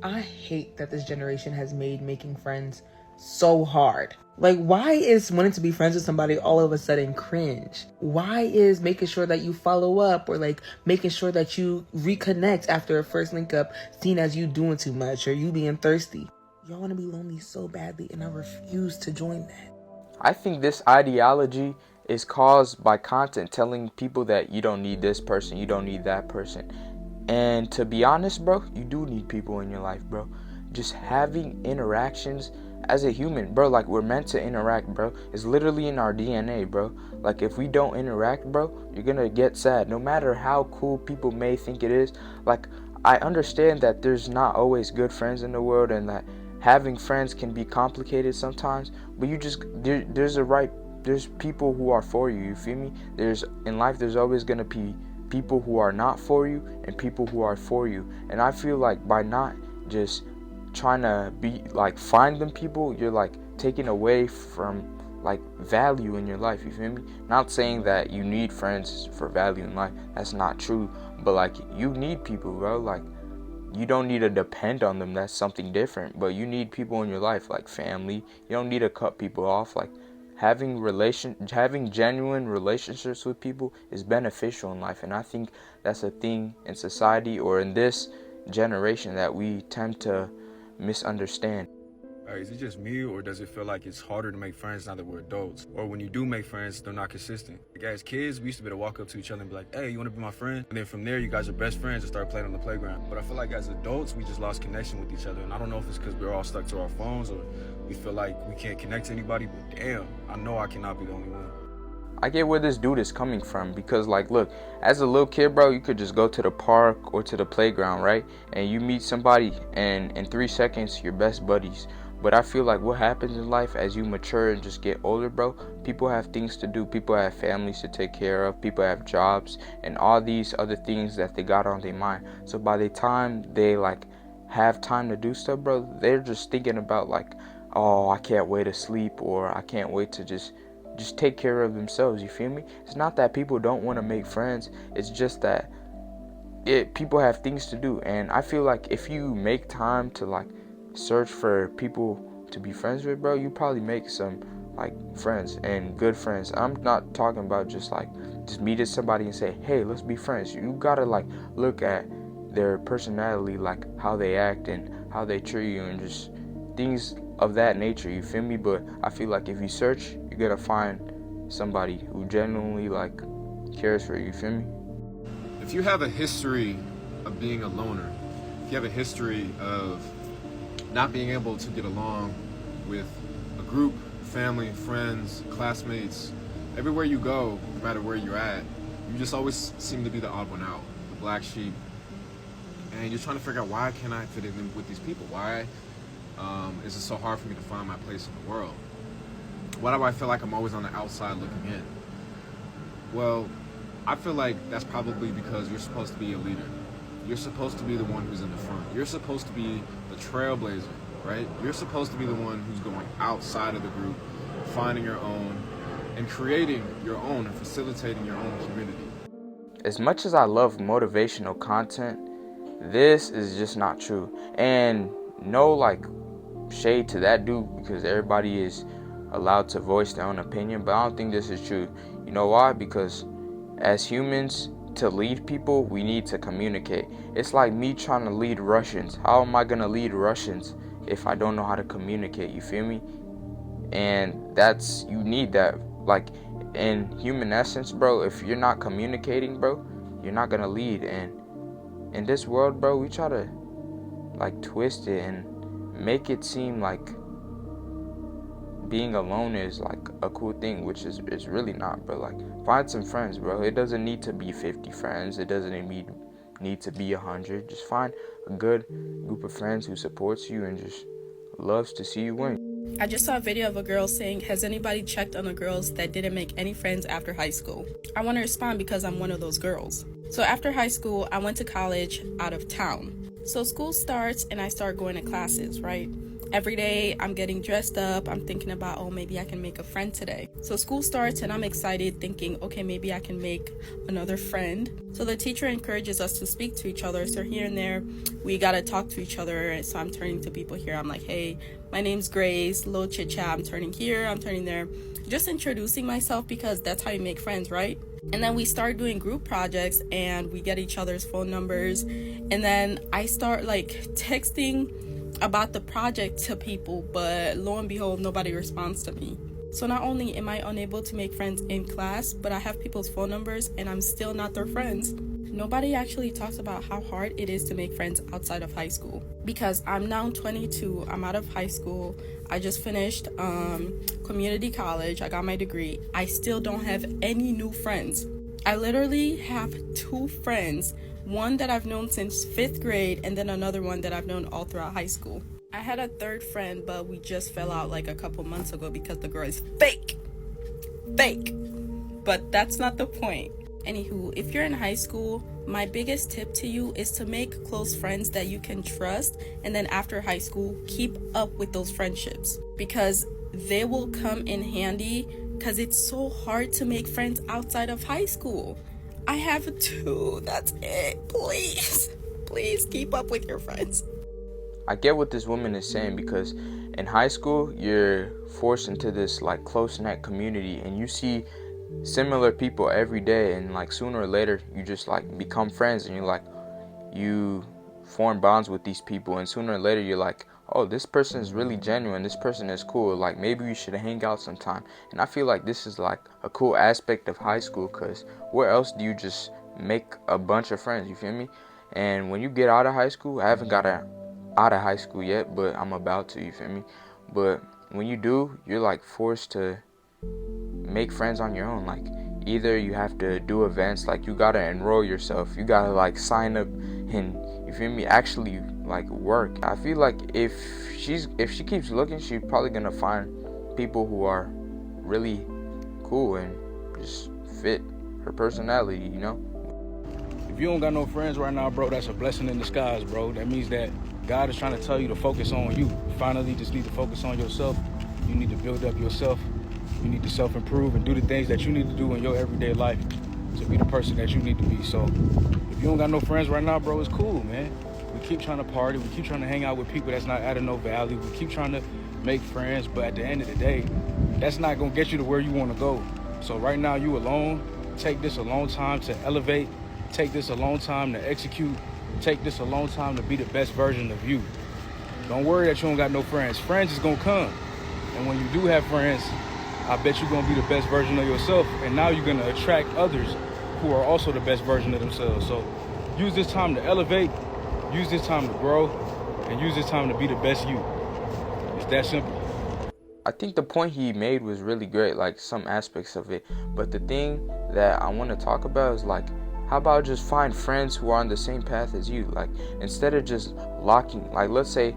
I hate that this generation has made making friends so hard. Like, why is wanting to be friends with somebody all of a sudden cringe? Why is making sure that you follow up or like making sure that you reconnect after a first link up seen as you doing too much or you being thirsty? Y'all want to be lonely so badly, and I refuse to join that. I think this ideology is caused by content telling people that you don't need this person, you don't need that person. And to be honest, bro, you do need people in your life, bro. Just having interactions as a human, bro, like we're meant to interact, bro. It's literally in our DNA, bro. Like if we don't interact, bro, you're gonna get sad. No matter how cool people may think it is. Like I understand that there's not always good friends in the world and that having friends can be complicated sometimes, but you just there's people who are for you, you feel me? There's in life there's always gonna be people who are not for you and people who are for you. And I feel like by not just trying to be like find them people, you're like taking away from like value in your life, you feel me? Not saying that you need friends for value in life, that's not true, but like you need people, bro. Like you don't need to depend on them, that's something different, but you need people in your life like family. You don't need to cut people off. Like having genuine relationships with people is beneficial in life, and I think that's a thing in society or in this generation that we tend to misunderstand. Is it just me, or does it feel like it's harder to make friends now that we're adults? Or when you do make friends, they're not consistent? Like as kids, we used to be able to walk up to each other and be like, hey, you want to be my friend? And then from there, you guys are best friends and start playing on the playground. But I feel like as adults, we just lost connection with each other. And I don't know if it's because we're all stuck to our phones or we feel like we can't connect to anybody, but damn, I know I cannot be the only one. I get where this dude is coming from because like look, as a little kid, bro, you could just go to the park or to the playground, right? And you meet somebody and in 3 seconds you're best buddies. But I feel like what happens in life as you mature and just get older, bro, people have things to do, people have families to take care of, people have jobs and all these other things that they got on their mind. So by the time they like have time to do stuff, bro, they're just thinking about like, oh, I can't wait to sleep, or I can't wait to just take care of themselves, you feel me? It's not that people don't want to make friends, it's just that people have things to do. And I feel like if you make time to like search for people to be friends with, bro, you probably make some like friends and good friends. I'm not talking about just meeting somebody and say, hey, let's be friends. You gotta like look at their personality, like how they act and how they treat you and just things of that nature, you feel me? But I feel like if you search, you're gonna find somebody who genuinely like cares for you, you feel me? If you have a history of being a loner, if you have a history of not being able to get along with a group, family, friends, classmates, everywhere you go, no matter where you're at, you just always seem to be the odd one out, the black sheep. And you're trying to figure out, why can't I fit in with these people? Why is it so hard for me to find my place in the world? Why do I feel like I'm always on the outside looking in? Well, I feel like that's probably because you're supposed to be a leader. You're supposed to be the one who's in the front. You're supposed to be the trailblazer, right? You're supposed to be the one who's going outside of the group, finding your own, and creating your own and facilitating your own community. As much as I love motivational content, this is just not true. And no like shade to that dude, because everybody is allowed to voice their own opinion, but I don't think this is true. You know why? Because as humans, to lead people, we need to communicate. It's like me trying to lead Russians. How am I gonna lead Russians if I don't know how to communicate, you feel me? And you need that. Like in human essence, bro, if you're not communicating, bro, you're not gonna lead. And in this world, bro, we try to like twist it and make it seem like being alone is like a cool thing, which is really not, bro. Like find some friends, bro. It doesn't need to be 50 friends. It doesn't need to be 100. Just find a good group of friends who supports you and just loves to see you win. I just saw a video of a girl saying, has anybody checked on the girls that didn't make any friends after high school? I want to respond because I'm one of those girls. So after high school, I went to college out of town. So school starts and I start going to classes, right? Every day I'm getting dressed up, I'm thinking about, oh, maybe I can make a friend today. So school starts and I'm excited thinking, okay, maybe I can make another friend. So the teacher encourages us to speak to each other. So here and there, we gotta talk to each other. So I'm turning to people here. I'm like, hey, my name's Grace, little chit chat. I'm turning here, I'm turning there. Just introducing myself because that's how you make friends, right? And then we start doing group projects and we get each other's phone numbers. And then I start texting about the project to people, but lo and behold, nobody responds to me. So not only am I unable to make friends in class, but I have people's phone numbers and I'm still not their friends. Nobody actually talks about how hard it is to make friends outside of high school. Because I'm now 22, I'm out of high school, I just finished community college, I got my degree. I still don't have any new friends. I literally have 2 friends, one that I've known since 5th grade and then another one that I've known all throughout high school. I had a 3rd friend, but we just fell out a couple months ago because the girl is fake. But that's not the point. Anywho, if you're in high school, my biggest tip to you is to make close friends that you can trust, and then after high school, keep up with those friendships because they will come in handy because it's so hard to make friends outside of high school. I have 2, that's it. Please keep up with your friends. I get what this woman is saying because in high school, you're forced into this close-knit community and you see similar people every day, and sooner or later you just become friends and you form bonds with these people, and sooner or later you're like, oh, this person is really genuine, this person is cool, maybe we should hang out sometime. And I feel like this is a cool aspect of high school, because where else do you just make a bunch of friends, you feel me? And when you get out of high school, I haven't got out of high school yet, but I'm about to, you feel me? But when you do, you're forced to make friends on your own. Either you have to do events, you gotta enroll yourself, you gotta sign up, and you feel me, actually work. I feel like if she keeps looking, she's probably gonna find people who are really cool and just fit her personality, you know? If you don't got no friends right now, bro, that's a blessing in disguise, bro. That means that God is trying to tell you to focus on you. You finally just need to focus on yourself. You need to build up yourself. You need to self-improve and do the things that you need to do in your everyday life to be the person that you need to be. So if you don't got no friends right now, bro, it's cool, man. We keep trying to party. We keep trying to hang out with people that's not adding no value. We keep trying to make friends, but at the end of the day, that's not going to get you to where you want to go. So right now, you alone. Take this alone time to elevate. Take this alone time to execute. Take this alone time to be the best version of you. Don't worry that you don't got no friends. Friends is going to come. And when you do have friends, I bet you're going to be the best version of yourself. And now you're going to attract others who are also the best version of themselves. So use this time to elevate, use this time to grow, and use this time to be the best you. It's that simple. I think the point he made was really great, some aspects of it. But the thing that I want to talk about is how about just find friends who are on the same path as you? Instead of just locking, let's say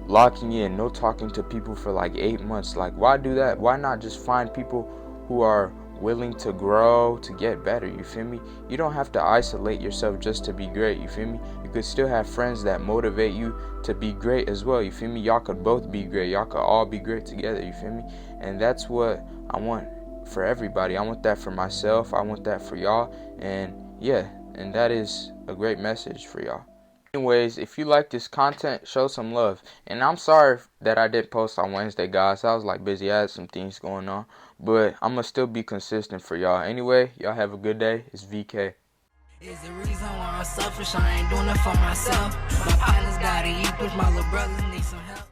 locking in, no talking to people for 8 months. Why do that? Why not just find people who are willing to grow, to get better, you feel me? You don't have to isolate yourself just to be great, you feel me? You could still have friends that motivate you to be great as well, you feel me? Y'all could both be great, y'all could all be great together, you feel me? And that's what I want for everybody. I want that for myself, I want that for y'all, and yeah, and that is a great message for y'all. Anyways, if you like this content, show some love. And I'm sorry that I didn't post on Wednesday, guys. I was busy. I had some things going on. But I'm going to still be consistent for y'all. Anyway, y'all have a good day. It's VK. Is the reason why I'm selfish. I ain't doing it for myself. My partner's got it. You push my little brothers need some help.